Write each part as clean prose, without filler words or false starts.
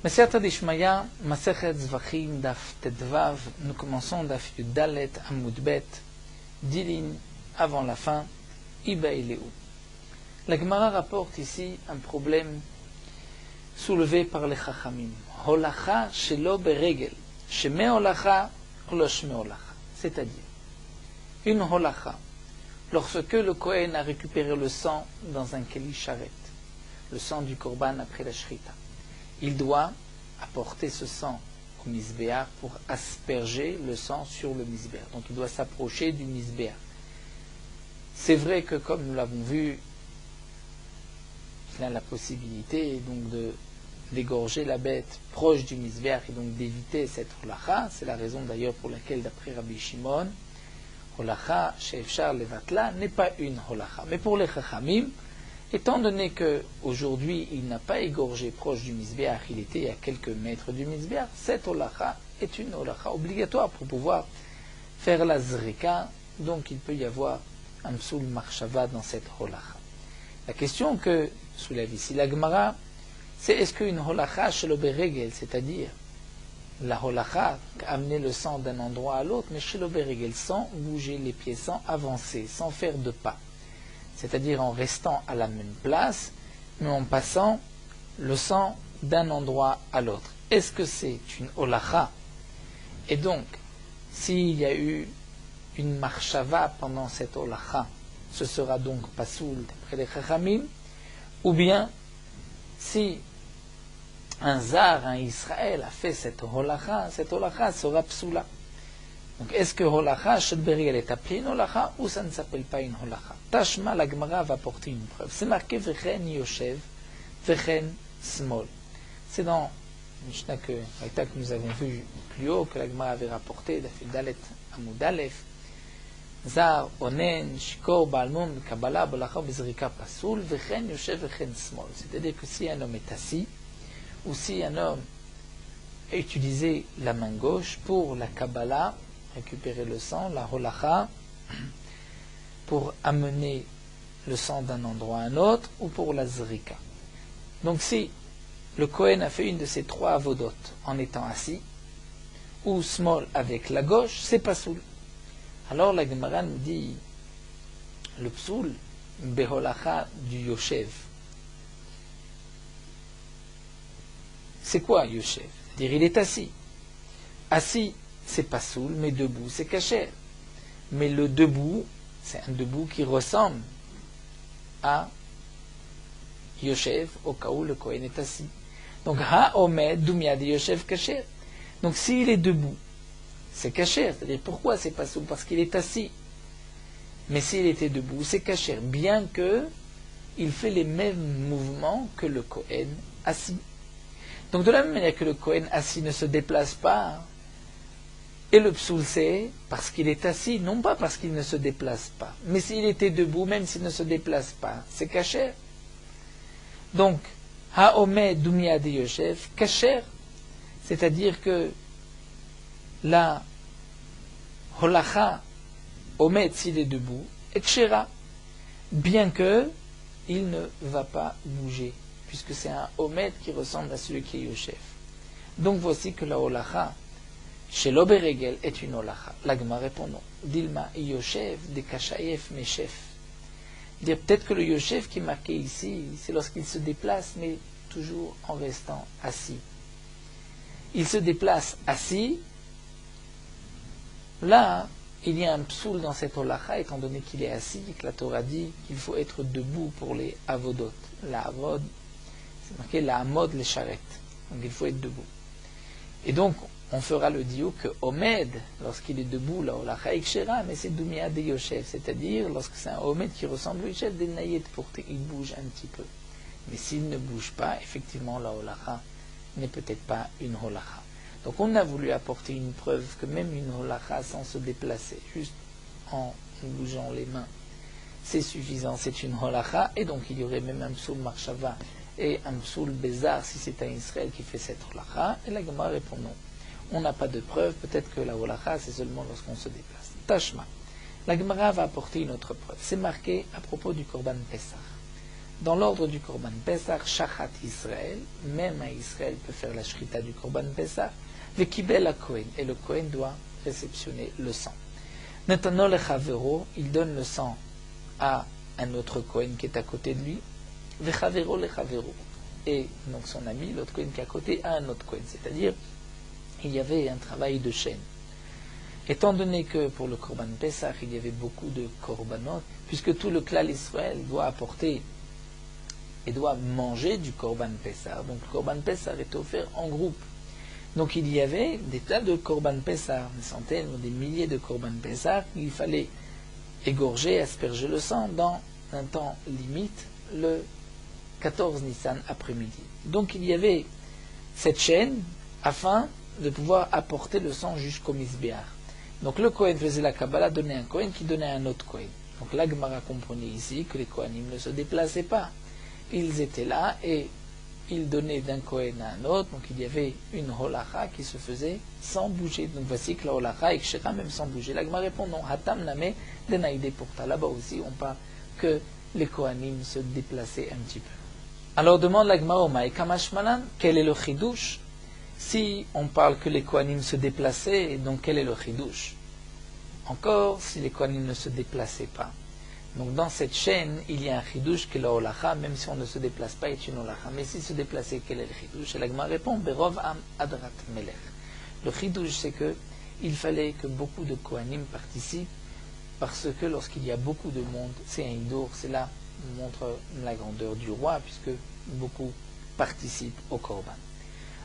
Masechet Dishmaya, Masechet Zvachim, Daf Tedvav, nous commençons Daf Yudalet Amudbet, 10 lignes avant la fin, Iba Ileu. La Gemara rapporte ici un problème soulevé par les Chachamim. Holacha shelo beregel, sheme holacha ou lo sheme holacha. C'est-à-dire, une holacha, lorsque le Kohen a récupéré le sang dans un keli charet, le sang du korban après la shrita, il doit apporter ce sang au misbéar pour asperger le sang sur le misbéar. Donc il doit s'approcher du misbéar. C'est vrai que, comme nous l'avons vu, il a la possibilité donc d'égorger la bête proche du misbéar et donc d'éviter cette holacha. C'est la raison d'ailleurs pour laquelle, d'après Rabbi Shimon, holacha she'efshar levatla n'est pas une holacha. Mais pour les chachamim, étant donné qu'aujourd'hui il n'a pas égorgé proche du misbéar, il était à quelques mètres du misbéar, cette holacha est une holacha obligatoire pour pouvoir faire la zrika. Donc il peut y avoir un psoul marshava dans cette holacha. La question que soulève ici la Gemara, c'est est-ce qu'une holacha shelo beregel, c'est-à-dire la holacha amener le sang d'un endroit à l'autre, mais shelo beregel, sans bouger les pieds, sans avancer, sans faire de pas, c'est-à-dire en restant à la même place, mais en passant le sang d'un endroit à l'autre. Est-ce que c'est une holacha? Et donc, s'il y a eu une marshava pendant cette holacha, ce sera donc pasoul d'après les chachamim, ou bien si un zar, un Israël a fait cette holacha sera psoula. Donc est-ce que holacha shel beregel est appelée une holacha ou ça ne s'appelle pas une holacha? Tashma, la Gemara va porter une preuve. C'est marqué vechen yoshev, vechen smol. C'est dans Mishnah que nous avons vu plus haut, que la Gemara avait rapporté, d'Afil Dalet Amud Aleph. Zar, onen, shikor, balmum, kabbalah, bolacha, bezrika, pasoul, vechen yoshev, vechen smol. C'est-à-dire que si un homme est assis, ou si un homme a utilisé la main gauche pour la kabbalah, récupérer le sang, la holacha, pour amener le sang d'un endroit à un autre, ou pour la zrika. Donc si le Kohen a fait une de ces trois avodot en étant assis, ou small avec la gauche, c'est pasoul. Alors la Gemara nous dit le psoul beholacha du yoshev. C'est quoi yoshev? C'est-à-dire il est assis. Assis, c'est pasoul, mais debout, c'est kasher. Mais le debout, c'est un debout qui ressemble à yoshev au cas où le Kohen est assis. Donc ha-omed dumyad yoshev kasher. Donc s'il est debout, c'est kasher. C'est-à-dire pourquoi c'est pasoul? Parce qu'il est assis. Mais s'il était debout, c'est kasher, bien que il fait les mêmes mouvements que le Kohen assis. Donc de la même manière que le Kohen assis ne se déplace pas, et le psoul c'est parce qu'il est assis, non pas parce qu'il ne se déplace pas. Mais s'il était debout, même s'il ne se déplace pas, c'est kasher. Donc, ha-omed dumyad yoshev, kasher, c'est-à-dire que la holacha, omed s'il est debout, et kshera, bien que il ne va pas bouger, puisque c'est un omed qui ressemble à celui qui est yoshev. Donc voici que la holacha shelo beregel est une holacha. L'agma répond non. Dilma yoshev de kashayef meshef. Dire peut-être que le yoshev qui est marqué ici, c'est lorsqu'il se déplace, mais toujours en restant assis. Il se déplace assis. Là, il y a un psoul dans cette holacha, étant donné qu'il est assis, que la Torah dit qu'il faut être debout pour les avodot. La avod, c'est marqué la amod les charrettes. Donc il faut être debout. Et donc, on fera le diou que omed, lorsqu'il est debout, la holacha ikshera, mais c'est dumia de yoshev, c'est-à-dire lorsque c'est un omed qui ressemble au yoshev, des naïet pour il bouge un petit peu. Mais s'il ne bouge pas, effectivement, la holacha n'est peut-être pas une holacha. Donc on a voulu apporter une preuve que même une holacha sans se déplacer, juste en bougeant les mains, c'est suffisant, c'est une holacha, et donc il y aurait même un psoul marshava et un psoul bezar si c'est un Israël qui fait cette holacha, et la Gemara répond non. On n'a pas de preuve, peut-être que la holacha c'est seulement lorsqu'on se déplace. Tashma. La Gemara va apporter une autre preuve. C'est marqué à propos du korban Pessah. dans l'ordre du Korban Pesach, Shachat Israël, même un Israël peut faire la shrita du Korban Pesach, Vekibel a Kohen, et le Kohen doit réceptionner le sang. Netano lechavero, il donne le sang à un autre Kohen qui est à côté de lui, Vechavero lechavero, et donc son ami, l'autre Kohen qui est à côté, à un autre Kohen, c'est-à-dire il y avait un travail de chaîne. Étant donné que pour le Korban Pesach, il y avait beaucoup de Korbanot, puisque tout le clan Israël doit apporter et doit manger du Korban Pesach, donc le Korban Pesach est offert en groupe. Donc il y avait des tas de Korban Pesach, des centaines ou des milliers de Korban Pesach, il fallait égorger, asperger le sang dans un temps limite, le 14 Nissan après-midi. Donc il y avait cette chaîne afin de pouvoir apporter le sang jusqu'au Misbéach. Donc le Kohen faisait la Kabbalah, donnait un Kohen qui donnait à un autre Kohen. Donc la Gemara comprenait ici que les Kohanim ne se déplaçaient pas. Ils étaient là et ils donnaient d'un Kohen à un autre. Donc il y avait une holacha qui se faisait sans bouger. Donc voici que la holacha est kshera même sans bouger. La Gemara répond non, hatam name denaïde pourta. Là-bas aussi on parle que les Kohanim se déplaçaient un petit peu. Alors demande la Gemara au Maï Kamash Malan, quel est le chidouche? Si on parle que les Kohanim se déplaçaient, donc quel est le chidouche? Encore, si les Kohanim ne se déplaçaient pas. Donc dans cette chaîne, il y a un chidouche qui est la holacha, même si on ne se déplace pas, est une holacha. Mais s'il se déplaçait, quel est le chidouche? Et la Gemara répond, Berov am adrat melech. Le chidouche, c'est que il fallait que beaucoup de Kohanim participent, parce que lorsqu'il y a beaucoup de monde, c'est un hidour, c'est là on montre la grandeur du roi, puisque beaucoup participent au Korban.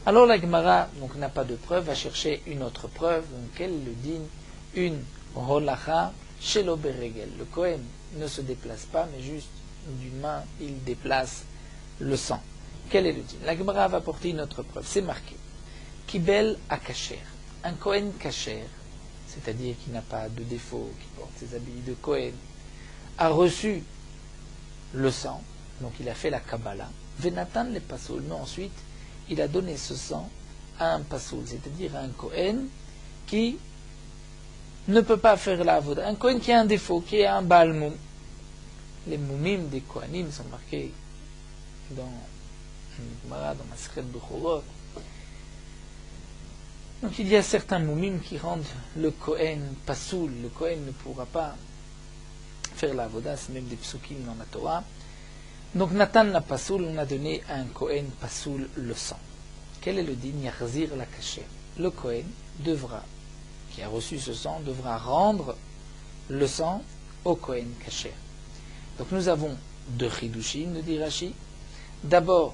Alors la Gemara n'a pas de preuve, va chercher une autre preuve, donc quel est le din? Une holacha shelo beregel. Le Kohen ne se déplace pas, mais juste d'une main, il déplace le sang. Quel est le din? La Gemara va apporter une autre preuve, c'est marqué. Kibel a kasher. Un Kohen kasher, c'est-à-dire qui n'a pas de défaut, qui porte ses habits de Kohen, a reçu le sang, donc il a fait la Kabbalah, Venatan le pasoul, mais ensuite il a donné ce sang à un pasoul, c'est-à-dire à un Kohen qui ne peut pas faire la avoda, un Kohen qui a un défaut, qui est un Baal Moum. Les Moumim des Kohanim sont marqués dans Masechet Bechorot. Donc il y a certains Moumim qui rendent le Kohen pasoul, le Kohen ne pourra pas faire la avoda, c'est même des psukim dans la Torah. Donc Nathan la pasoul, on a donné à un Kohen pasoul le sang. Quel est le din? Yarzir la kasher. Le Kohen devra, qui a reçu ce sang, devra rendre le sang au Kohen kasher. Donc nous avons deux chidushim, nous dit Rashi. D'abord,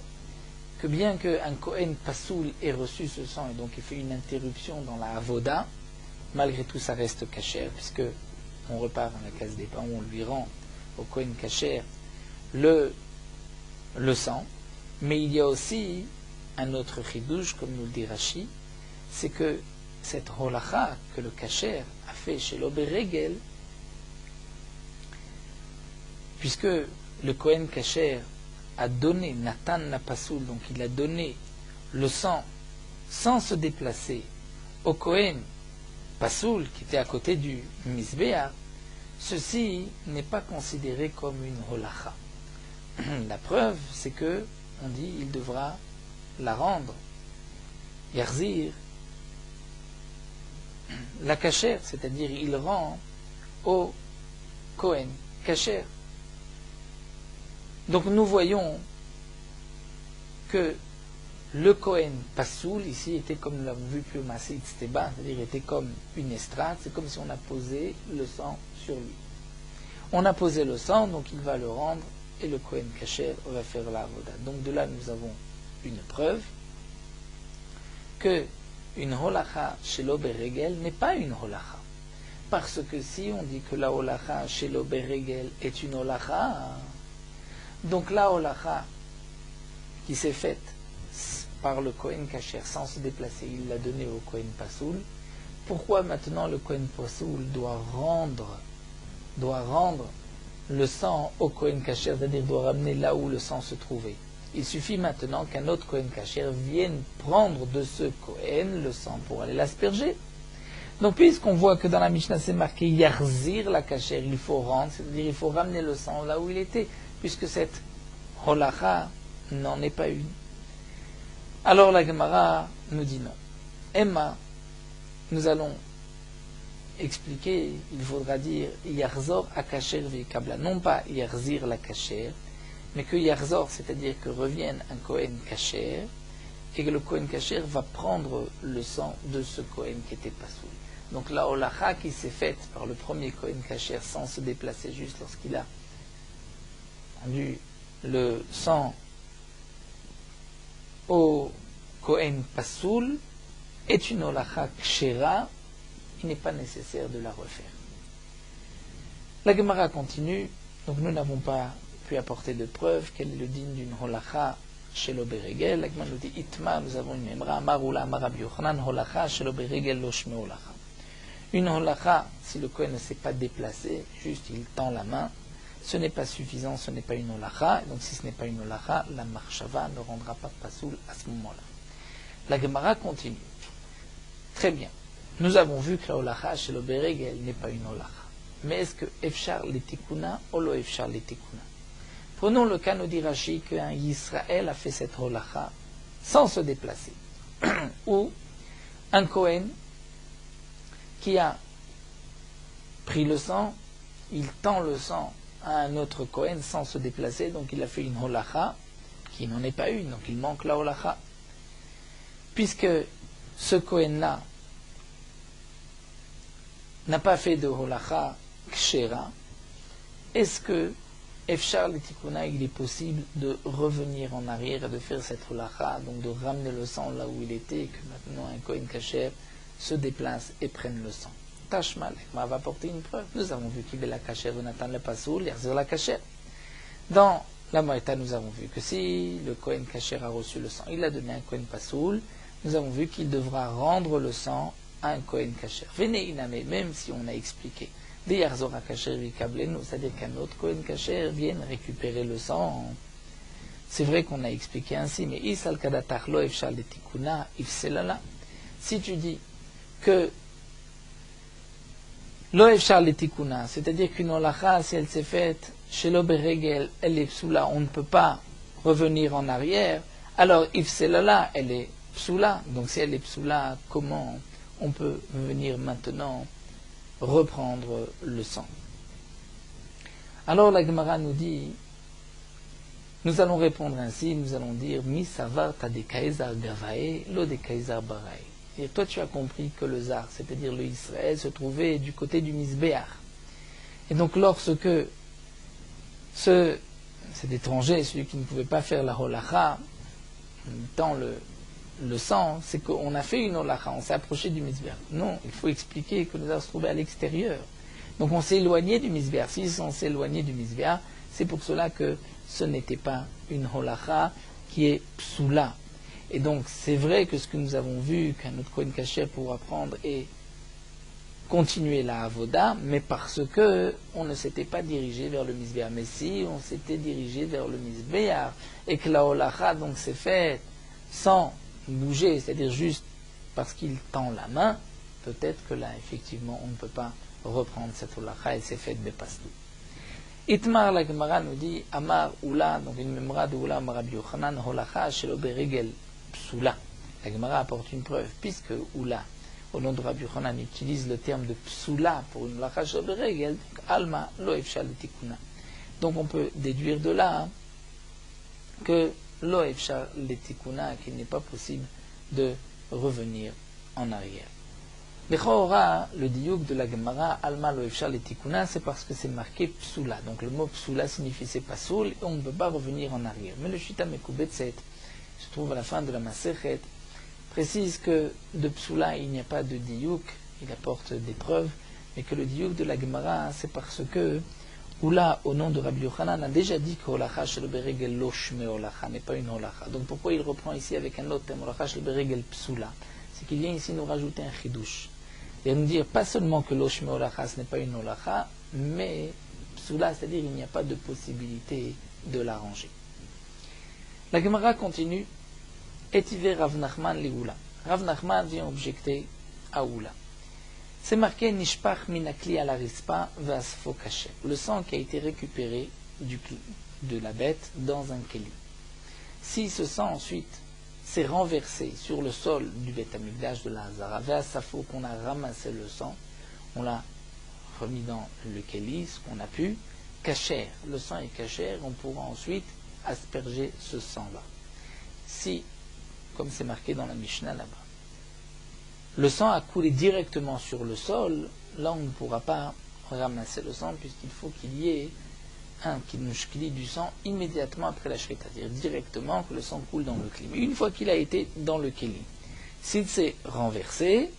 que bien qu'un Kohen pasoul ait reçu ce sang et donc il fait une interruption dans la avoda, malgré tout ça reste kasher, puisque on repart à la case des pains, on lui rend au Kohen kasher le sang, mais il y a aussi un autre chidouche, comme nous le dit Rashi, c'est que cette holacha que le kasher a fait chez l'Oberegel, puisque le Kohen kasher a donné Nathan la pasoul, donc il a donné le sang sans se déplacer au Kohen pasoul qui était à côté du Misbéach, ceci n'est pas considéré comme une holacha. La preuve, c'est que on dit il devra la rendre, yarzir, la kasher, c'est-à-dire il rend au Kohen kasher. Donc nous voyons que le Kohen pasoul ici était comme nous l'avons vu plus au Maaseh Tzteba, c'est-à-dire était comme une estrade, c'est comme si on a posé le sang sur lui. On a posé le sang, donc il va le rendre et le Kohen kasher va faire la avoda. Donc de là nous avons une preuve que une holacha chez l'Oberegel n'est pas une holacha. Parce que si on dit que la holacha chez l'Oberegel est une holacha, donc la holacha qui s'est faite par le Kohen kasher sans se déplacer, il l'a donnée au Kohen pasoul. Pourquoi maintenant le Kohen pasoul doit rendre le sang au Kohen kasher, c'est-à-dire doit ramener là où le sang se trouvait? Il suffit maintenant qu'un autre Kohen kasher vienne prendre de ce Kohen le sang pour aller l'asperger. Donc puisqu'on voit que dans la Mishnah c'est marqué Yarzir la kasher, il faut rendre, c'est-à-dire il faut ramener le sang là où il était, puisque cette holacha n'en est pas une. Alors la Gemara nous dit non. Emma, nous allons expliquer, il faudra dire Yarzor akacher ve'ikabla, non pas Yarzir la kacher, mais que Yarzor, c'est-à-dire que revienne un Kohen kacher, et que le Kohen kacher va prendre le sang de ce Kohen qui était pasoul. Donc la holacha qui s'est faite par le premier Kohen kacher sans se déplacer, juste lorsqu'il a rendu le sang au Kohen pasoul, est une holacha kshera. Il n'est pas nécessaire de la refaire. La Gemara continue, donc nous n'avons pas pu apporter de preuve quel est le digne d'une holacha chez l'oberegel. La Gemara nous dit Itma, nous avons une memra, Amarula, Amarabi Yochanan, holacha chez l'oberegel, loshme holacha. Une holacha, si le Kohen ne s'est pas déplacé, juste il tend la main, ce n'est pas suffisant, ce n'est pas une holacha, donc si ce n'est pas une holacha, la marshava ne rendra pas pasoul à ce moment-là. La Gemara continue. Très bien. Nous avons vu que la holacha chez le beregel n'est pas une holacha. Mais est-ce que efshar letikuna ou lo efshar letikuna? Prenons le cas, nous dit Rashi, qu'un Yisraël a fait cette holacha sans se déplacer. Ou un Kohen qui a pris le sang, il tend le sang à un autre Kohen sans se déplacer, donc il a fait une holacha qui n'en est pas une, donc il manque la holacha. Puisque ce Kohen-là n'a pas fait de holacha kshera, est-ce que efshar letikuna, il est possible de revenir en arrière et de faire cette holacha, donc de ramener le sang là où il était, et que maintenant un Kohen kasher se déplace et prenne le sang? Tashma, l'Ekma va apporter une preuve. Nous avons vu qu'il est la kasher, Jonathan le pasoul, Yarzir la kasher. Dans la Moïta, nous avons vu que si le Kohen kasher a reçu le sang, il l'a donné à un Kohen pasoul, nous avons vu qu'il devra rendre le sang à un Kohen kasher. Venez iname, même si on a expliqué, Yarzor a kasher vikablenu, c'est-à-dire qu'un autre Kohen kasher vienne récupérer le sang. C'est vrai qu'on a expliqué ainsi, mais isal kadatach lo efshar letikuna ifselala. Si tu dis que lo efshar letikuna, c'est-à-dire qu'une holacha, si elle s'est faite chez l'oberegel, elle est psoula, on ne peut pas revenir en arrière, alors ifselala, elle est psoula. Donc si elle est psoula, comment on peut venir maintenant reprendre le sang? Alors la Gemara nous dit, nous allons répondre ainsi, nous allons dire mi savar ta de kaizar gavae, lo de kaizar barae. Et toi tu as compris que le zar, c'est-à-dire le Israël, se trouvait du côté du Misbéach. Et donc lorsque cet étranger, celui qui ne pouvait pas faire la holacha, dans le sang, c'est qu'on a fait une holacha, on s'est approché du Misbéach. Non, il faut expliquer que le zar se trouvait à l'extérieur. Donc on s'est éloigné du Misbéach. Si on s'est éloigné du Misbéach, c'est pour cela que ce n'était pas une holacha qui est psoula. Et donc c'est vrai que ce que nous avons vu, qu'un autre Kohen kasher pourra prendre et continuer la avoda, mais parce que on ne s'était pas dirigé vers le Misbéach. Mais si on s'était dirigé vers le Misbéach et que la holacha donc s'est faite sans bouger, c'est-à-dire juste parce qu'il tend la main, peut-être que là effectivement on ne peut pas reprendre cette holacha et c'est fait de pastou. Itmar, la Gemara nous dit Amar Oula, donc une memra de Oula Marabi Yochanan, holacha shel oberegel psoula. La Gemara apporte une preuve, puisque Oula, au nom de Rabbi Yochanan, utilise le terme de psoula pour une holacha shel oberegel, donc Alma lo efshar letikuna. Donc on peut déduire de là que lo efshar letikuna, qu'il n'est pas possible de revenir en arrière. Le diouk de la Gemara, Alma lo efshar letikuna, c'est parce que c'est marqué psoula. Donc le mot psoula signifie c'est pas soul et on ne peut pas revenir en arrière. Mais le Shita Mekubetset, se trouve à la fin de la Masechet, précise que de psoula il n'y a pas de diouk, il apporte des preuves, mais que le diouk de la Gemara, c'est parce que Oula, au nom de Rabbi Yochanan, a déjà dit que holacha shel beregel lo shme holacha n'est pas une holacha. Donc pourquoi il reprend ici avec un autre terme, holacha shel beregel psoula? C'est qu'il vient ici nous rajouter un chidouche. Et nous dire pas seulement que lo shme holacha ce n'est pas une holacha, mais psoula, c'est-à-dire il n'y a pas de possibilité de l'arranger. La Gemara continue, Etiver Rav Nachman li Oula. Rav Nachman vient objecter à Oula. C'est marqué Nishpach minakli à la rispa vasfo kaché. Le sang qui a été récupéré du de la bête dans un keli. Si ce sang ensuite s'est renversé sur le sol du Beth Amikdash de la Hazara, vers Safo, qu'on a ramassé le sang, on l'a remis dans le keli, ce qu'on a pu, cacher, le sang est caché, on pourra ensuite asperger ce sang-là. Si, comme c'est marqué dans la Mishnah là-bas, le sang a coulé directement sur le sol, là on ne pourra pas ramasser le sang, puisqu'il faut qu'il y ait un kinushkili du sang immédiatement après la shrita, c'est-à-dire directement que le sang coule dans le kli. Mais une fois qu'il a été dans le keli, s'il s'est renversé,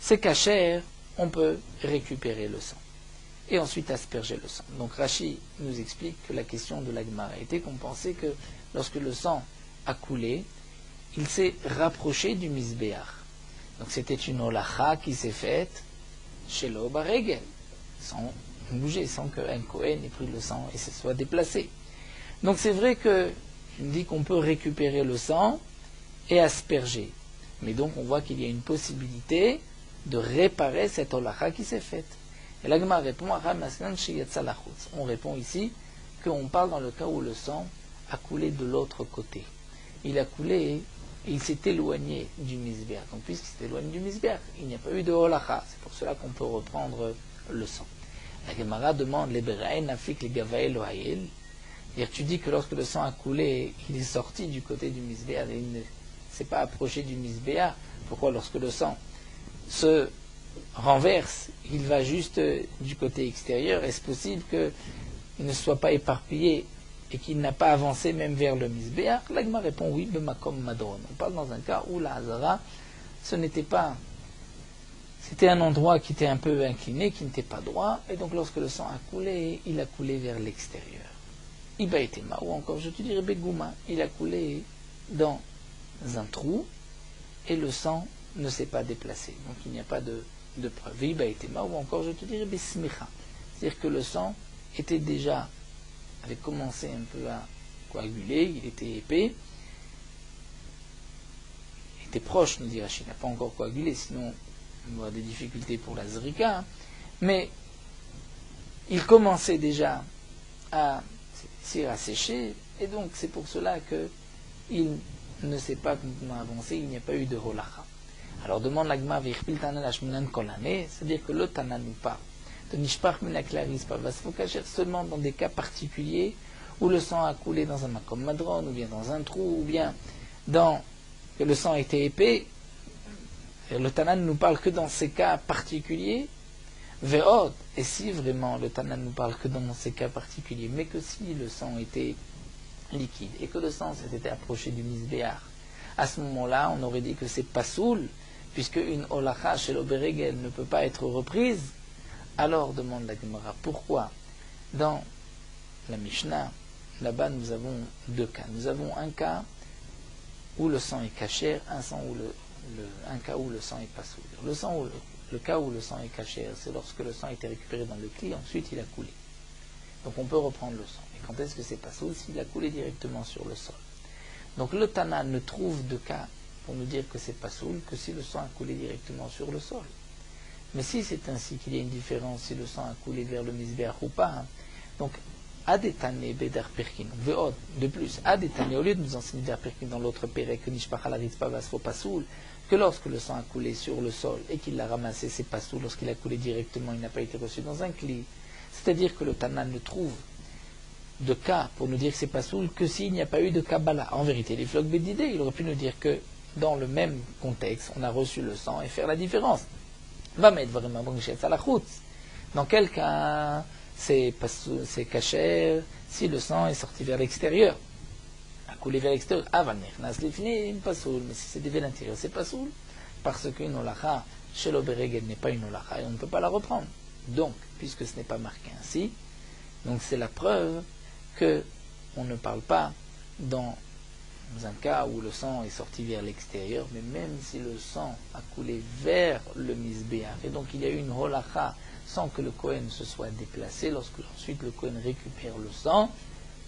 c'est cachère, on peut récupérer le sang et ensuite asperger le sang. Donc Rashi nous explique que la question de la Gemara était qu'on pensait que lorsque le sang a coulé, il s'est rapproché du misbéach. Donc c'était une holacha qui s'est faite chez l'obaregel, sans bouger, sans qu'un Kohen ait pris le sang et se soit déplacé. Donc c'est vrai que je me dis qu'on peut récupérer le sang et asperger. Mais donc on voit qu'il y a une possibilité de réparer cette holacha qui s'est faite. Et la Gemara répond, on répond ici qu'on parle dans le cas où le sang a coulé de l'autre côté. Il a coulé et il s'est éloigné du misbéach. Donc puisqu'il s'est éloigné du misbéach, il n'y a pas eu de holacha. C'est pour cela qu'on peut reprendre le sang. La Gemara demande les beraïn afik les gavaël ohaïl. Tu dis que lorsque le sang a coulé, il est sorti du côté du misbéach et il ne s'est pas approché du misbéach. Pourquoi lorsque le sang se renverse, il va juste du côté extérieur? Est-ce possible qu'il ne soit pas éparpillé et qu'il n'a pas avancé même vers le misbéach? La Gemara répond oui, bemakom madron. On parle dans un cas où la Hazara, c'était un endroit qui était un peu incliné, qui n'était pas droit, et donc lorsque le sang a coulé, il a coulé vers l'extérieur. Iba etema, ou encore je te dirais begouma, il a coulé dans un trou, et le sang ne s'est pas déplacé. Donc il n'y a pas de preuve. Iba etema, ou encore je te dirais besmicha, c'est-à-dire que le sang avait commencé un peu à coaguler, il était épais, il était proche, nous dit Rachid, il n'a pas encore coagulé, sinon on va avoir des difficultés pour la zrika, mais il commençait déjà à sécher, et donc c'est pour cela qu'il ne s'est pas complètement avancé, il n'y a pas eu de holacha. Alors demande la Gemara, c'est-à-dire que le Tana nous parle de nishpach minaklaris pavasfokacher seulement dans des cas particuliers où le sang a coulé dans un makom madron, ou bien dans un trou, ou bien que le sang était épais. Le Tana ne nous parle que dans ces cas particuliers. Ve'od, et si vraiment le Tana ne nous parle que dans ces cas particuliers, mais que si le sang était liquide et que le sang s'était approché du misbéach, à ce moment-là, on aurait dit que c'est pasoul, puisque une holacha chez l'oberegel ne peut pas être reprise. Alors demande la Gemara, pourquoi dans la Mishnah, là-bas nous avons deux cas. Nous avons un cas où le sang est caché, un cas où le sang est pas souillé. Le cas où le sang est caché, c'est lorsque le sang a été récupéré dans le kli, ensuite il a coulé. Donc on peut reprendre le sang. Et quand est-ce que c'est pas souillé? S'il a coulé directement sur le sol. Donc le Tana ne trouve de cas pour nous dire que c'est pas souillé que si le sang a coulé directement sur le sol. Mais si c'est ainsi qu'il y a une différence, si le sang a coulé vers le misbéach ou pas, donc Adetane Bedar Perkin, de plus, Adetane, au lieu de nous enseigner Bedar Perkin dans l'autre pérec, que Nishpach al Haritz Pavas faut pasoul, que lorsque le sang a coulé sur le sol et qu'il l'a ramassé, c'est pasoul, lorsqu'il a coulé directement, il n'a pas été reçu dans un cli. C'est-à-dire que le Tana ne trouve de cas pour nous dire que c'est pasoul que s'il n'y a pas eu de Kabbalah. En vérité, les flocs bédidés, il aurait pu nous dire que dans le même contexte, on a reçu le sang et faire la différence. Va mettre vraiment à la route. Dans quel cas c'est caché si le sang est sorti vers l'extérieur, a coulé vers l'extérieur. Mais si c'est vers l'intérieur, c'est pas soul, parce qu'une holacha chez l'oberegel n'est pas une holacha et on ne peut pas la reprendre. Donc, puisque ce n'est pas marqué ainsi, donc c'est la preuve que on ne parle pas dans un cas où le sang est sorti vers l'extérieur, mais même si le sang a coulé vers le misbéach, et donc il y a eu une holacha sans que le Kohen se soit déplacé, lorsque ensuite le Kohen récupère le sang,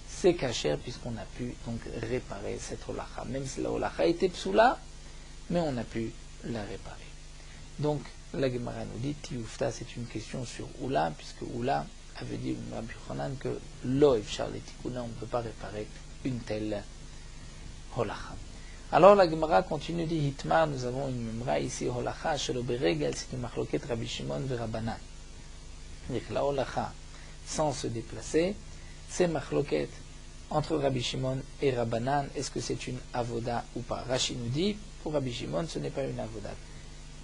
c'est caché puisqu'on a pu donc réparer cette holacha. Même si la holacha était psoula, mais on a pu la réparer. Donc la Gemara nous dit, Tioufta, c'est une question sur Oula, puisque Oula, avait dit Rabbi Yochanan que lo efshar letikuna, on ne peut pas réparer une telle holacha. Alors la Gemara continue, dit Hitmar, nous avons une memra ici, holacha shelo beregel, c'est une machloket Rabbi Shimon ve Rabbanan. C'est-à-dire que la holacha, sans se déplacer, c'est machloket entre Rabbi Shimon et Rabbanan, est-ce que c'est une avoda ou pas? Rashi nous dit, pour Rabbi Shimon, ce n'est pas une avoda.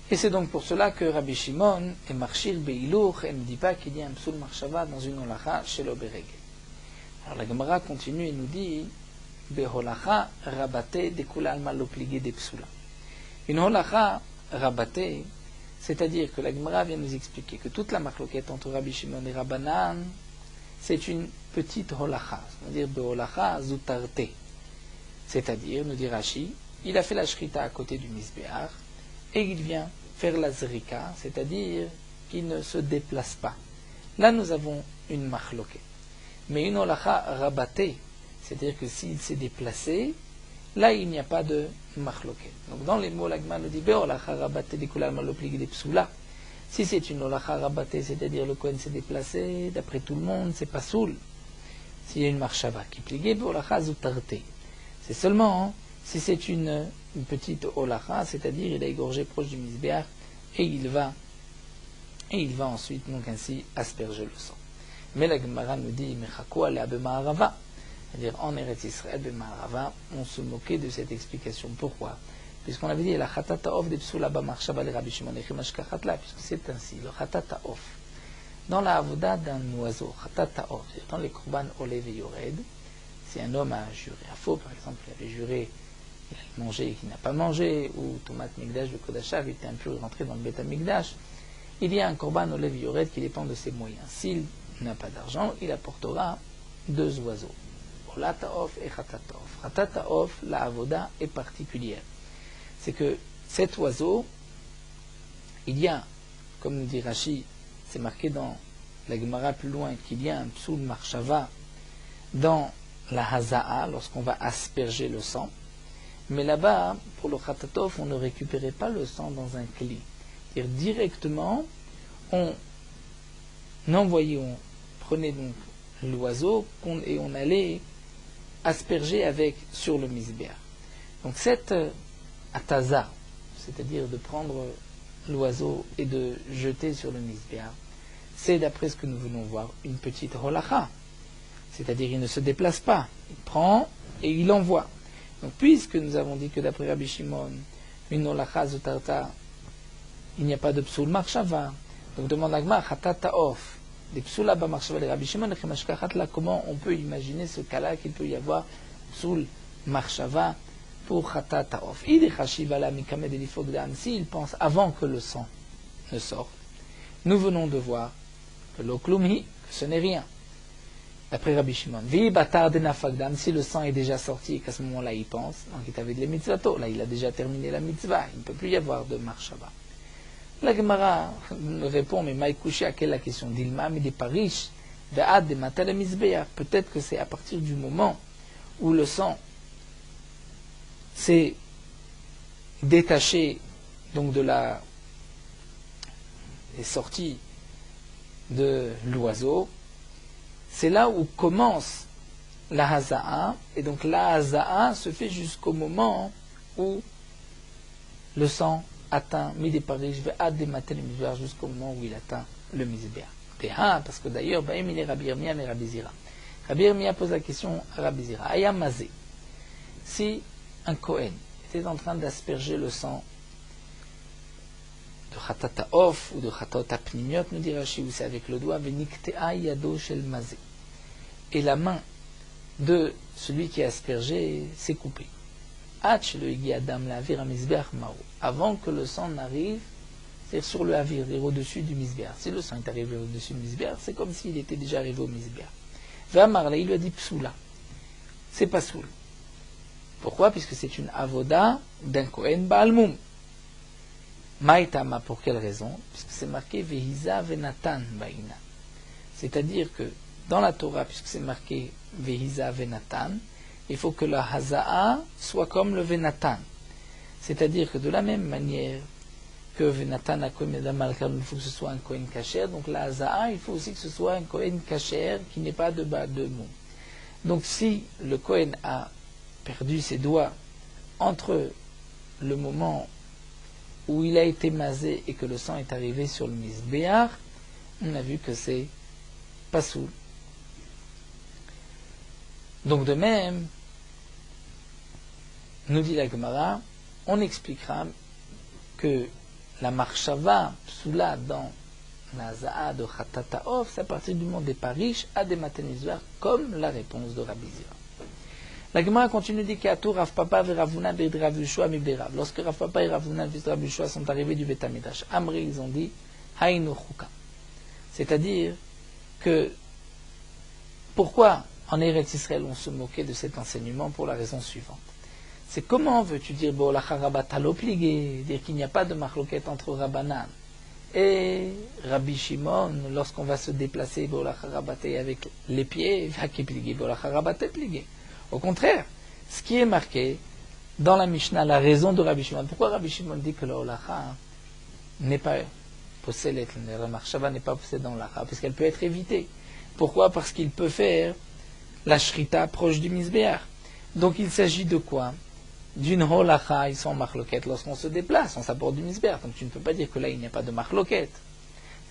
Et c'est donc pour cela que Rabbi Shimon est marchir beilour et ne dit pas qu'il y a un psoul marshava dans une holacha shelo beregel. Alors la Gemara continue et nous dit, Beholacha rabate dekula alma lopligé de psula. Une holacha rabate, c'est-à-dire que la Gemara vient nous expliquer que toute la machloquette entre Rabbi Shimon et Rabbanan, c'est une petite holacha, c'est-à-dire beholacha zutarte. C'est-à-dire, nous dit Rashi, il a fait la shrita à côté du misbéar et il vient faire la zrika, c'est-à-dire qu'il ne se déplace pas. Là, nous avons une machloquette. Mais une holacha rabate, c'est-à-dire que s'il s'est déplacé, là il n'y a pas de machloket. Donc dans les mots, l'agma nous dit be'olacha rabate dekula maloplig de psula. Si c'est une holacha rabate, c'est-à-dire le Kohen s'est déplacé, d'après tout le monde, c'est pas soul. S'il y a une marshava qui pligée, be'olacha zutarte. C'est seulement si c'est une petite holacha, c'est-à-dire il a égorgé proche du misbéach et il va ensuite donc ainsi asperger le sang. Mais la Gemara nous dit mechako ale b'ma'arava. C'est-à-dire en Eretz Israël, B'Marava, on se moquait de cette explication. Pourquoi? Puisqu'on avait dit la chatata of de psula b'marshava le Rabbi Shimon echimashkachatla, puisque c'est ainsi, le chatata of. Dans la avoda d'un oiseau, chatata of, dans les korban olev et yored, si un homme a juré à faux, par exemple, il avait juré, il allait manger et qu'il n'a pas mangé, ou tomat migdash de kodashav, il était impur, il rentrait dans le beta migdash, il y a un korban olev et yored qui dépend de ses moyens. S'il n'a pas d'argent, il apportera 2 oiseaux. Lataof et Khatataof. Khatataof, la avoda est particulière. C'est que cet oiseau, il y a, comme nous dit Rashi, c'est marqué dans la Gemara plus loin, qu'il y a un psoul marshava dans la haza'a, lorsqu'on va asperger le sang. Mais là-bas, pour le Khatataof, on ne récupérait pas le sang dans un cli. C'est-à-dire directement, on envoyait, on prenait donc l'oiseau et on allait asperger avec sur le misbéach. Donc cette ataza, c'est-à-dire de prendre l'oiseau et de jeter sur le misbéach, c'est d'après ce que nous venons voir une petite holacha, c'est-à-dire il ne se déplace pas, il prend et il envoie. Donc puisque nous avons dit que d'après Rabbi Shimon, une holacha zutarta, il n'y a pas de psoul marshava, donc demande l'agma chatata of. Des psoula b'marshava de Rabbi Shimon, comment on peut imaginer ce cas-là qu'il peut y avoir psoul marshava pour chatat ta'of. S'il pense avant que le sang ne sorte, nous venons de voir que l'oklumhi, que ce n'est rien. D'après Rabbi Shimon, si le sang est déjà sorti et qu'à ce moment-là il pense, donc il avait de la mitzvato, là il a déjà terminé la mitzvah, il ne peut plus y avoir de marshava. La Gemara répond, mais Maïkouché, à quelle la question d'Ilma, mais des parish, de Ad, de Matal Mizbeah. Peut-être que c'est à partir du moment où le sang s'est détaché, donc est sorti de l'oiseau, c'est là où commence la haza'a, et donc la haza'a se fait jusqu'au moment où le sang atteint midi Paris, je vais adémater le misbéach jusqu'au moment où il atteint le misbéach. Parce que d'ailleurs, il est Rabbi Yirmiyah et Rabbi Zira. Rabbi Yirmiyah pose la question à Rabbi Zira. Ayam mazé. Si un Kohen était en train d'asperger le sang de Khatata Of ou de Khatata Pnimiot, nous dit Rashi, c'est avec le doigt, Veniktea Yado Shel Mazé. Et la main de celui qui a aspergé s'est coupée. Avant que le sang n'arrive, c'est-à-dire sur le havir, au-dessus du misbéach. Si le sang est arrivé au-dessus du misbéach, c'est comme s'il était déjà arrivé au misbéach. Vamarla, il lui a dit psoula. C'est pas soul. Pourquoi? Puisque c'est une avoda d'un Kohen Baalmoum. Maïtama, pour quelle raison? Puisque c'est marqué Vehiza Venatan Baina. C'est-à-dire que dans la Torah, puisque c'est marqué Vehiza Venatan, il faut que la Haza'a soit comme le Venatan. C'est-à-dire que de la même manière que Venatan a Kohen Adam Malkan, il faut que ce soit un Kohen Kacher. Donc la Hazaa, il faut aussi que ce soit un Kohen Kacher qui n'est pas de bas de mot. Donc si le Kohen a perdu ses doigts entre le moment où il a été masé et que le sang est arrivé sur le Mizbeach, on a vu que c'est Pasoul. Donc de même, nous dit la Gemara, on expliquera que la marshava psoula dans la za'a de Khatataof, c'est à partir du moment des parish à des matenizvar, comme la réponse de Rabbi Zira. La Gemara continue de dire qu'Atou Rav Papa et Ravuna et Rav Yoshua mi Berav. Lorsque Rav Papa et Ravuna et Rav Yoshua sont arrivés du Beth Amidrash, Amri, ils ont dit Haïnu Chuka. C'est-à-dire que pourquoi en Eretz Israël on se moquait de cet enseignement pour la raison suivante. C'est comment veux-tu dire Bo'olacha Rabata l'obligé, dire qu'il n'y a pas de marloquette entre Rabbanan et Rabbi Shimon lorsqu'on va se déplacer Bo'olacha Rabate avec les pieds, va qui plié Bo'olacha Rabate plié. Au contraire, ce qui est marqué dans la Mishnah, la raison de Rabbi Shimon, pourquoi Rabbi Shimon dit que l'Olacha n'est pas possédée, la marshava n'est pas possédée dans l'Olacha, parce qu'elle peut être évitée. Pourquoi? Parce qu'il peut faire la shrita proche du Mizbeach. Donc il s'agit de quoi? D'une holacha, ils sont marloquette lorsqu'on se déplace, on s'apporte du Mizbeach. Donc tu ne peux pas dire que là il n'y a pas de marloquette.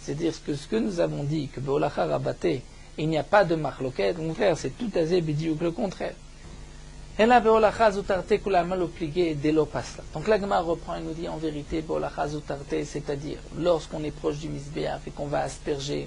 C'est-à-dire que ce que nous avons dit, que Bo'olacha Rabate, il n'y a pas de marloquette, mon frère, c'est tout azé bidi ou que le contraire. Donc la Gemara reprend et nous dit en vérité, c'est-à-dire lorsqu'on est proche du Mizbeach et qu'on va asperger,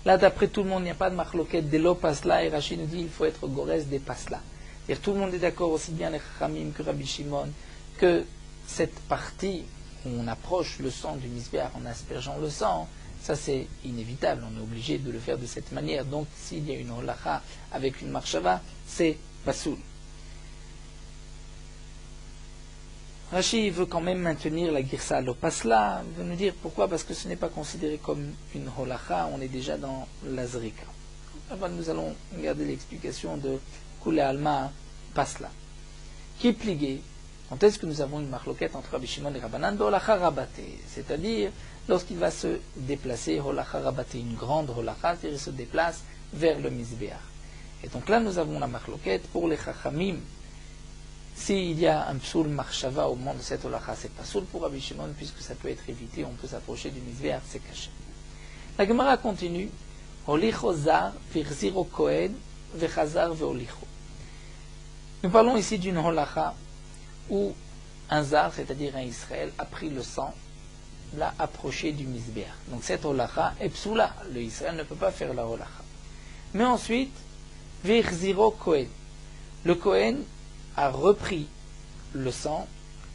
là d'après tout le monde, il n'y a pas de marloquette, de lo pasla, et Rashi nous dit il faut être gorès des pasla. C'est-à-dire tout le monde est d'accord, aussi bien les Chachamim que Rabbi Shimon, que cette partie où on approche le sang du Mizbeach en aspergeant le sang, ça c'est inévitable, on est obligé de le faire de cette manière. Donc s'il y a une holacha avec une marshava, c'est pasoul. Rashi veut quand même maintenir la girsa lopasla, il veut nous dire pourquoi, parce que ce n'est pas considéré comme une holacha, on est déjà dans l'azrika. Nous allons regarder l'explication de Kule Alma Pasla. Qui est plié? Quand est-ce que nous avons une marloquette entre Rabbi Shimon et Rabbanan? Holacha Rabate, c'est-à-dire lorsqu'il va se déplacer, holacha Rabate, une grande holacha, c'est-à-dire il se déplace vers le Mizbeach. Et donc là nous avons la marloquette pour les Chachamim. S'il y a un psoul marshava au moment de cette holacha, c'est pas psoul pour Rabbi Shimon, puisque ça peut être évité, on peut s'approcher du Mizbeach, c'est caché. La Gemara continue, Holicho zar, virziro kohen, vechazar veolicho. Nous parlons ici d'une holacha où un zar, c'est-à-dire un Israël, a pris le sang, l'a approché du Mizbeach. Donc cette holacha est psoula, le Israël ne peut pas faire la holacha. Mais ensuite, virziro kohen. Le kohen a repris le sang,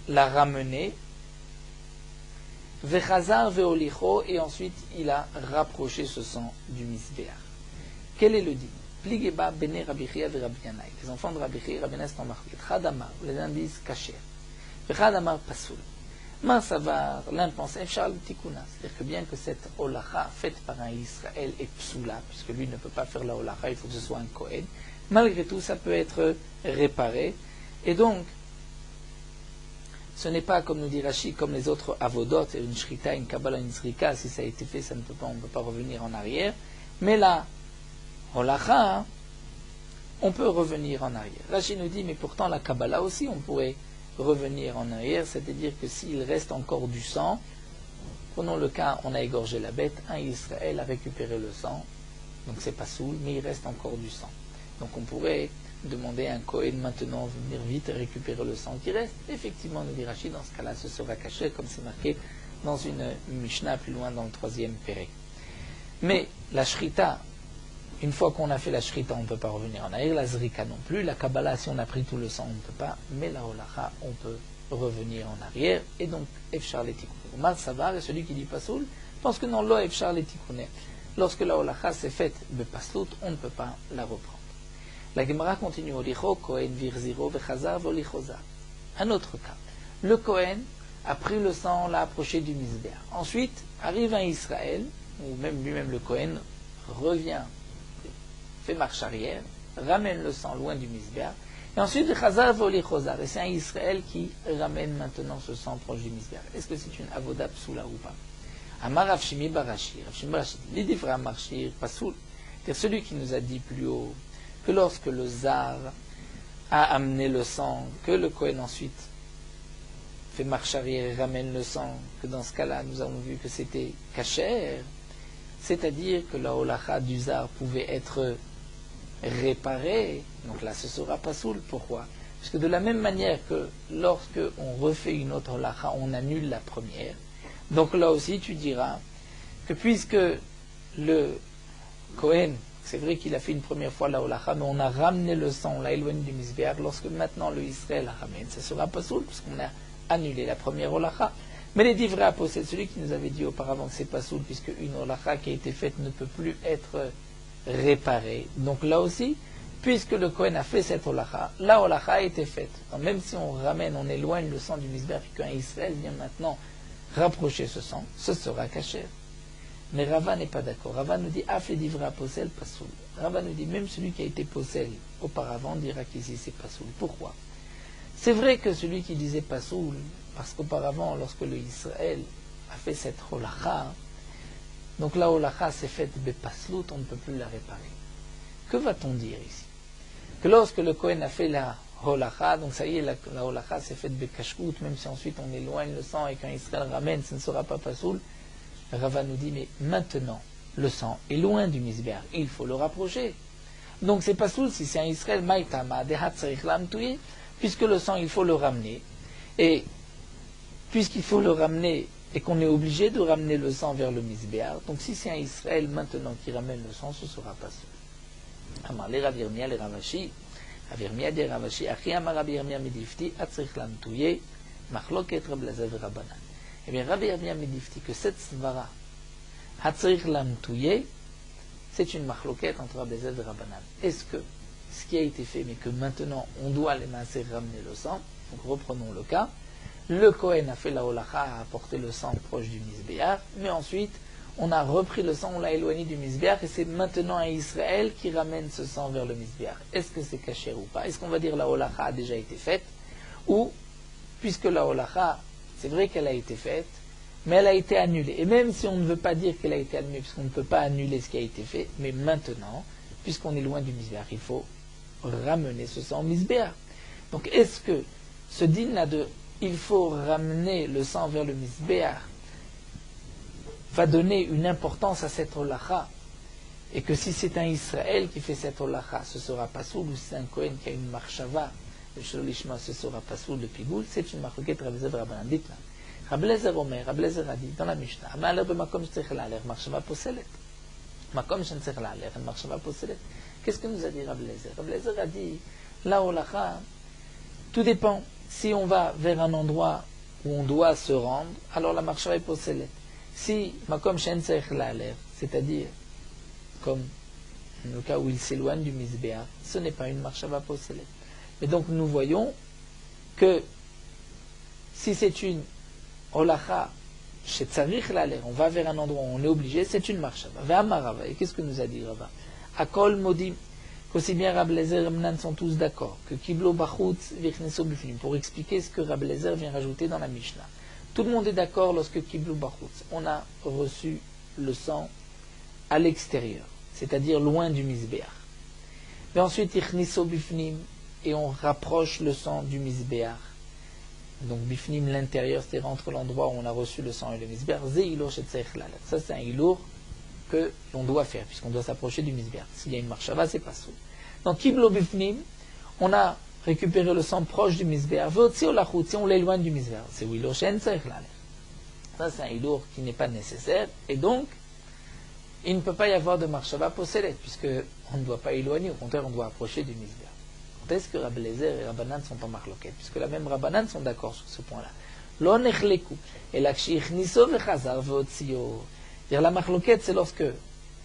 l'a ramené, vechazar veolicho, et ensuite il a rapproché ce sang du Mizbeach. Quel est le dit? Pligeba bene Rabbi Chia ve Rabbi Yanai. Les enfants de Rabbi Chia et Rabbi Yanai sont marqués. Chadamar, les uns disent kasher. Vechadamar pasoul. Marsavar, l'un pense efshar tikuna. C'est-à-dire que bien que cette holacha faite par un Israël est psoula, puisque lui ne peut pas faire la holacha, il faut que ce soit un Kohen, malgré tout ça peut être réparé. Et donc, ce n'est pas, comme nous dit Rashi, comme les autres avodot, une shrita, une kabbalah, une zrika, si ça a été fait, on ne peut pas revenir en arrière. Mais là, holacha, on peut revenir en arrière. Rashi nous dit, mais pourtant la kabbalah aussi, on pourrait revenir en arrière, c'est-à-dire que s'il reste encore du sang, prenons le cas, on a égorgé la bête, un Israël a récupéré le sang, donc c'est pas soul, mais il reste encore du sang. Donc on pourrait demander à un Kohen maintenant de venir vite récupérer le sang qui reste. Effectivement, nous dit Rashi, dans ce cas-là, ce sera caché, comme c'est marqué dans une Mishnah plus loin dans le 3e péré. Mais la shrita, une fois qu'on a fait la shrita, on ne peut pas revenir en arrière, la zrika non plus, la kabbalah, si on a pris tout le sang, on ne peut pas, mais la holacha, on peut revenir en arrière, et donc efshar letikune. Omar Savar, et celui qui dit pasoul, pense que non, lo efshar letikune. Lorsque la holacha s'est faite de paslout, on ne peut pas la reprendre. La Gemara continue, Olicho, Kohen, Virziro, Vechazar, Volichoza. Un autre cas. Le Kohen a pris le sang, l'a approché du Mizbeach. Ensuite, arrive un Israël, ou même lui-même le Kohen, revient, fait marche arrière, ramène le sang loin du Mizbeach, Et ensuite, Chazar voli chozar. Et c'est un Israël qui ramène maintenant ce sang proche du misbéach. Est-ce que c'est une avoda psoula ou pas? Amar Rav Shimi Barashi. Rav Shimi Barashi. L'idivra marchir pasoul. C'est celui qui nous a dit plus haut que lorsque le zar a amené le sang, que le Kohen ensuite fait marche arrière et ramène le sang, que dans ce cas-là, nous avons vu que c'était kasher, c'est-à-dire que la holacha du zar pouvait être réparée. Donc là, ce sera pas soul. Pourquoi? Parce que de la même manière que lorsque on refait une autre holacha, on annule la première. Donc là aussi, tu diras que puisque le Kohen, c'est vrai qu'il a fait une première fois la holacha, mais on a ramené le sang, on l'a éloigné du misbéach, lorsque maintenant le Israël ramène, ça sera pas soul, parce qu'on a annulé la première holacha. Mais les divrei possèdent celui qui nous avait dit auparavant que c'est pas soul, puisque une holacha qui a été faite ne peut plus être réparée. Donc là aussi, puisque le Kohen a fait cette holacha, la holacha a été faite. Donc même si on ramène, on éloigne le sang du misbéach, et qu'un Israël vient maintenant rapprocher ce sang, ce sera caché. Mais Rava n'est pas d'accord. Rava nous dit Af divrei posel pasoul. Rava nous dit même celui qui a été posel auparavant dira qu'ici c'est pasoul. Pourquoi? C'est vrai que celui qui disait pasoul, parce qu'auparavant, lorsque le Israël a fait cette holacha, donc la holacha s'est faite bepaslout, on ne peut plus la réparer. Que va-t-on dire ici? Que lorsque le Kohen a fait la holacha, donc ça y est, la holacha s'est faite bekashkout, même si ensuite on éloigne le sang et qu'un Israël ramène, ce ne sera pas pasoul. Rava nous dit, mais maintenant, le sang est loin du misbéach, il faut le rapprocher. Donc c'est pas soul si c'est un Israël, maïtama, dehat sarich lam touye, puisque le sang, il faut le ramener. Et puisqu'il faut le ramener, et qu'on est obligé de ramener le sang vers le misbéach, donc si c'est un Israël maintenant qui ramène le sang, ce sera pas soul. Amar le Rav Yirmiyah le Ravashi, Rav Yirmiyah de Ravashi, Achi amar Rabbi Yirmiyah midifti, atzrich lam touye, machloket Reb Eliezer ve Rabbanan. Eh bien, Rabbi Yirmiyah midifti, que cette svara, Hatzrich lam touye, c'est une machloquette entre Reb Eliezer et Rabbanan. Est-ce que ce qui a été fait, mais que maintenant on doit les masser ramener le sang, donc reprenons le cas, le Kohen a fait la holacha, a apporté le sang proche du misbéach, mais ensuite on a repris le sang, on l'a éloigné du misbéach, et c'est maintenant à Israël qui ramène ce sang vers le misbéach. Est-ce que c'est caché ou pas? Est-ce qu'on va dire la holacha a déjà été faite? Ou, puisque la holacha, c'est vrai qu'elle a été faite, mais elle a été annulée. Et même si on ne veut pas dire qu'elle a été annulée, puisqu'on ne peut pas annuler ce qui a été fait, mais maintenant, puisqu'on est loin du misbéach, il faut ramener ce sang au misbéach. Donc est-ce que ce din-là de il faut ramener le sang vers le misbéach va donner une importance à cette holacha, et que si c'est un Israël qui fait cette holacha, ce sera pas soul, ou si c'est un Kohen qui a une marchava, le sholishma, ce sera pas soul de pigoul, c'est une marquette Reb Eliezer Rabbanan. Dites-là. Reb Eliezer Omer, Reb Eliezer a dit dans la Mishnah, Amar b'makom shetzarich la'aler marchava poselet. Makom shetzarich la'aler marchava poselet. Qu'est-ce que nous a dit Reb Eliezer? Reb Eliezer a dit, la holacha, tout dépend. Si on va vers un endroit où on doit se rendre, alors la marchava est poselet. Si makom shetzarich la'aler, c'est-à-dire comme le cas où il s'éloigne du misbéach, ce n'est pas une marchava poselet. Et donc nous voyons que si c'est une holacha chez Tzarich l'aler, on va vers un endroit où on est obligé, c'est une marchava. Ve'amarava. Et qu'est-ce que nous a dit Rava? Akol modim, qu'aussi bien Reb Eliezer et Rabbanan sont tous d'accord, que kiblo bachutz vichneso bifnim, pour expliquer ce que Reb Eliezer vient rajouter dans la Mishnah. Tout le monde est d'accord lorsque kiblo bachutz, on a reçu le sang à l'extérieur, c'est-à-dire loin du misbéach. Mais ensuite, ichniso bifnim, et on rapproche le sang du misbéach. Donc bifnim, l'intérieur, c'est-à-dire entre l'endroit où on a reçu le sang et le misbéach. Ze ilour shetzarich la'aler. Ça, c'est un ilour que l'on doit faire, puisqu'on doit s'approcher du misbéach. S'il y a une marchava, c'est pas soul. Donc kiblo bifnim, on a récupéré le sang proche du misbéach. Veotzi olachut, si on l'éloigne du misbéach, c'est ilour shetzarich la'aler. Ça, c'est un ilour qui n'est pas nécessaire, et donc il ne peut pas y avoir de marchava poselet, puisque on ne doit pas éloigner, au contraire, on doit approcher du misbéach. Est-ce que Reb Eliezer et Rabbanan sont en marloquette? Puisque la même Rabbanan sont d'accord sur ce point-là. Lo nechleku, et ksh'ichniso vechazar veotzio. C'est-à-dire la marloquette, c'est lorsque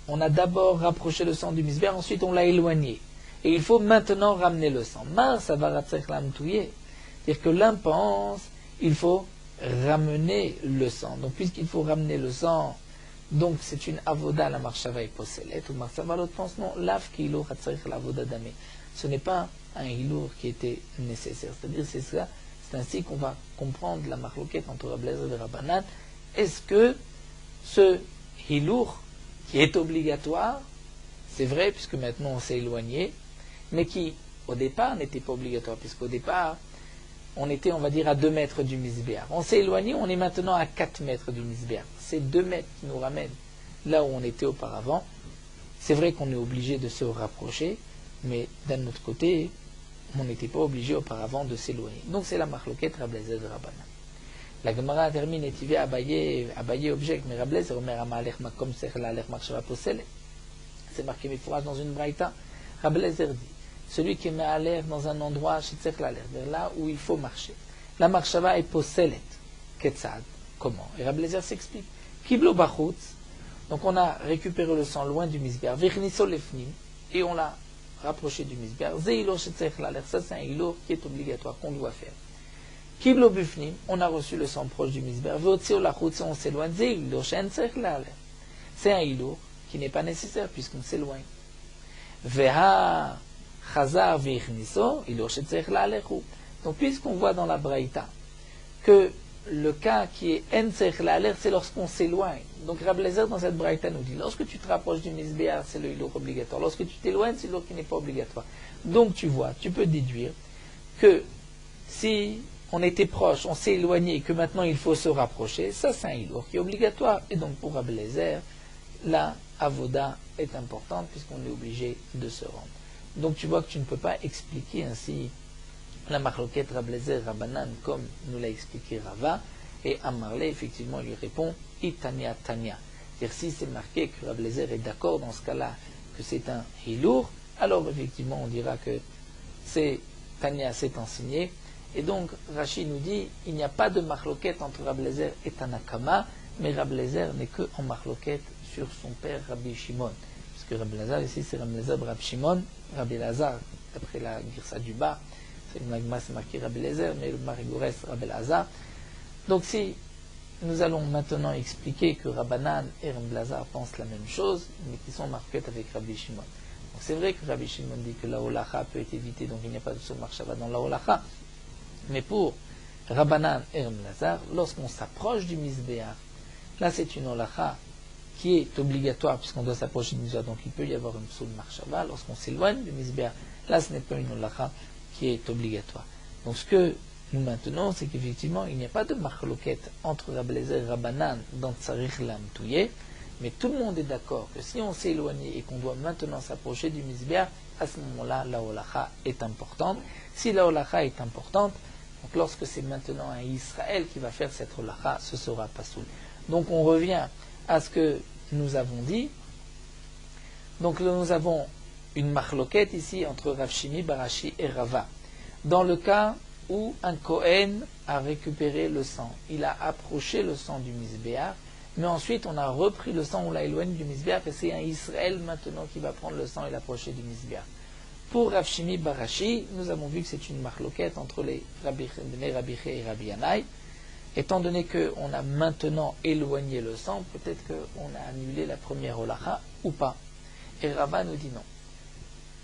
on a d'abord rapproché le sang du misbéach, ensuite on l'a éloigné. Et il faut maintenant ramener le sang. Mar savaratzech lam touye. C'est-à-dire que l'un pense, il faut ramener le sang. Donc puisqu'il faut ramener le sang, donc c'est une avoda, la marchava est poselet, ou marchava, l'autre pense non, lav kilo chatzarich l'avoda damé. Ce n'est pas un hilour qui était nécessaire. C'est-à-dire, c'est ainsi qu'on va comprendre la marloquette entre Rabbi Eliezer et Rabbanan. Est-ce que ce hilour qui est obligatoire, c'est vrai, puisque maintenant on s'est éloigné, mais qui, au départ, n'était pas obligatoire, puisqu'au départ, on était, on va dire, à 2 mètres du Misbéar. On s'est éloigné, on est maintenant à 4 mètres du Misbéar. C'est 2 mètres qui nous ramènent là où on était auparavant. C'est vrai qu'on est obligé de se rapprocher, mais d'un autre côté, on n'était pas obligé auparavant de s'éloigner. Donc c'est la marloquette Rabbi Eliezer de Rabbanan. La Gemara termine et Tivé Abaye objecte, mais Rabbi Eliezer Omer Amalech Makom Sech La'alech Machshava Posele. C'est marqué Mefourage dans une braïta. Rabbi Eliezer dit, celui qui met à l'air dans un endroit, Shetzech La'alech, vers là où il faut marcher. La Machshava est Poselet. Ketzad. Comment? Et Rabbi Eliezer s'explique. Kiblo Bachutz. Donc on a récupéré le sang loin du Misbéar. Vichniso Lefnim. Et on l'a rapproché du Misbéar. Zeilo Shetzech La'alech. Ça c'est un ilo qui est obligatoire, qu'on doit faire. Kiblo Bufnim, on a reçu le sang proche du Misbéar. Veotzio Lachutz, on s'éloigne. Zeilo Shetzech La'alech. C'est un ilo qui n'est pas nécessaire puisqu'on s'éloigne. Veha Chazar Vichniso, ilo Shetzech La'alech. Donc puisqu'on voit dans la Braïta que le cas qui est Entzech La'alech, c'est lorsqu'on s'éloigne. Donc Rabbi Eliezer dans cette Braïta nous dit, lorsque tu te rapproches du Misbéar, c'est le hilour obligatoire. Lorsque tu t'éloignes, c'est le hilour qui n'est pas obligatoire. Donc tu vois, tu peux déduire que si on était proche, on s'est éloigné et que maintenant il faut se rapprocher, ça c'est un hilour qui est obligatoire. Et donc pour Rabbi Eliezer, la avoda est importante puisqu'on est obligé de se rendre. Donc tu vois que tu ne peux pas expliquer ainsi la marloquette Rabbi Eliezer Rabbanan comme nous l'a expliqué Rava, et Amarle effectivement lui répond Itania Tania. C'est-à-dire si c'est marqué que Rabbi Eliezer est d'accord dans ce cas-là que c'est un hilour, alors effectivement on dira que c'est Tania s'est enseigné, et donc Rashi nous dit il n'y a pas de marloquette entre Rabbi Eliezer et Tanakama, mais Rabbi Eliezer n'est que en marloquette sur son père Rabbi Shimon, parce que Rabbi Eliezer ici c'est Rabbi Eliezer Rabbi Shimon, Rabbi Elazar d'après la Girsa du bas, c'est marqué Rabbi Eliezer, mais le Marigores Rabbi Elazar. Donc si nous allons maintenant expliquer que Rabbanan et Rabbi Elazar pensent la même chose, mais qui sont marqués avec Rabbi Shimon. Donc c'est vrai que Rabbi Shimon dit que la holacha peut être évitée, donc il n'y a pas de saut marshava dans la holacha. Mais pour Rabbanan et Rabbi Elazar, lorsqu'on s'approche du Misbéar, là c'est une holacha qui est obligatoire puisqu'on doit s'approcher du Misbéar, donc il peut y avoir une saut marshava. Lorsqu'on s'éloigne du Misbéar, là ce n'est pas une holacha qui est obligatoire. Donc ce que nous maintenons, c'est qu'effectivement, il n'y a pas de marloquette entre Rabbi Eliezer et Rabbanan dans Tsarich Lamtouye, mais tout le monde est d'accord que si on s'est éloigné et qu'on doit maintenant s'approcher du Misbéar, à ce moment-là, la holacha est importante. Si la holacha est importante, donc lorsque c'est maintenant un Israël qui va faire cette holacha, ce sera pasoul. Donc on revient à ce que nous avons dit. Donc nous avons une marloquette ici entre Rav Shimi, Barashi et Rava. Dans le cas où un Kohen a récupéré le sang, il a approché le sang du Misbéar, mais ensuite on a repris le sang, on l'a éloigné du Misbéar, et c'est un Israël maintenant qui va prendre le sang et l'approcher du Misbéar. Pour Rav Shimi, Barashi, nous avons vu que c'est une marloquette entre les Rabbi Ché et Rabbi Yanaï. Étant donné qu'on a maintenant éloigné le sang, peut-être qu'on a annulé la première holacha ou pas. Et Rava nous dit non.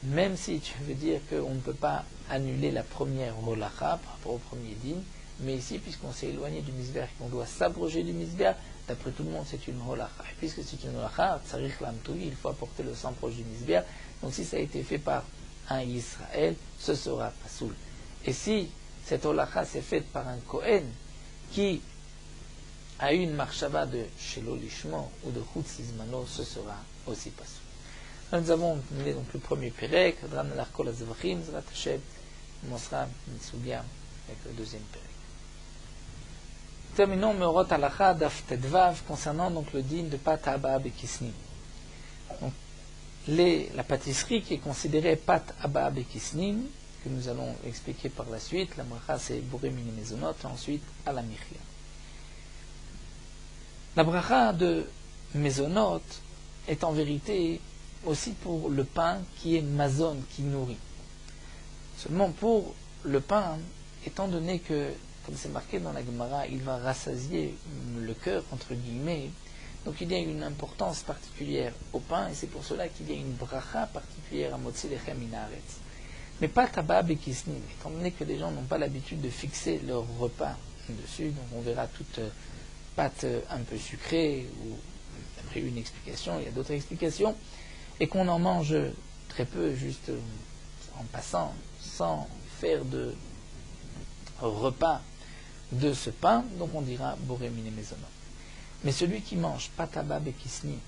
Même si tu veux dire qu'on ne peut pas annuler la première holacha par rapport au premier din, mais ici, puisqu'on s'est éloigné du Misbéar et qu'on doit s'abroger du Misbéar, d'après tout le monde, c'est une holacha. Et puisque c'est une holacha, tsarich lamtoui, il faut apporter le sang proche du Misbéar. Donc si ça a été fait par un Israël, ce sera pasoul. Et si cette holacha s'est faite par un Kohen qui a eu une marshava de Shelo Lishmo ou de Chutz Izmano, ce sera aussi pasoul. Nous avons mené donc le premier Pérec, Dran Larkol Azvachim, Zrat Hashem, Mosra Mitsugia, avec le deuxième Pérec. Terminons Meorot Halacha Daf Tedvav concernant donc le din de Pat Haba Bekisnim. Donc la pâtisserie qui est considérée Pat Haba Bekisnim, que nous allons expliquer par la suite, la bracha c'est Boré Mini Mezonot, ensuite à la Michia. La bracha de Mezonot est en vérité aussi pour le pain qui est mazon, qui nourrit. Seulement pour le pain, étant donné que, comme c'est marqué dans la Gemara, il va rassasier le cœur, entre guillemets, donc il y a une importance particulière au pain, et c'est pour cela qu'il y a une bracha particulière à Motzi Lechem Min Haaretz. Mais pas tabab et kisnim, étant donné que les gens n'ont pas l'habitude de fixer leur repas dessus, donc on verra toute pâte un peu sucrée, ou d'après une explication, il y a d'autres explications, et qu'on en mange très peu, juste en passant, sans faire de repas de ce pain, donc on dira boré mine mezono. Mais celui qui mange patabab et kisni,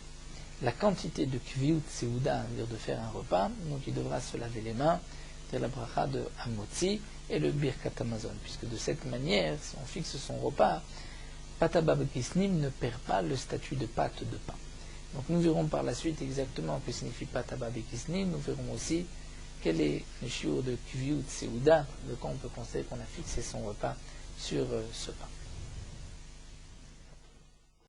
la quantité de kviut seuda, c'est-à-dire de faire un repas, donc il devra se laver les mains, c'est la bracha de Hamotzi et le birkat Hamazon, puisque de cette manière, si on fixe son repas, patabab et kisnim ne perd pas le statut de pâte de pain. Donc nous verrons par la suite exactement ce que signifie patabab et kisnim, nous verrons aussi quel est le shiur de kviut seuda, de quand on peut considérer qu'on a fixé son repas sur ce pain.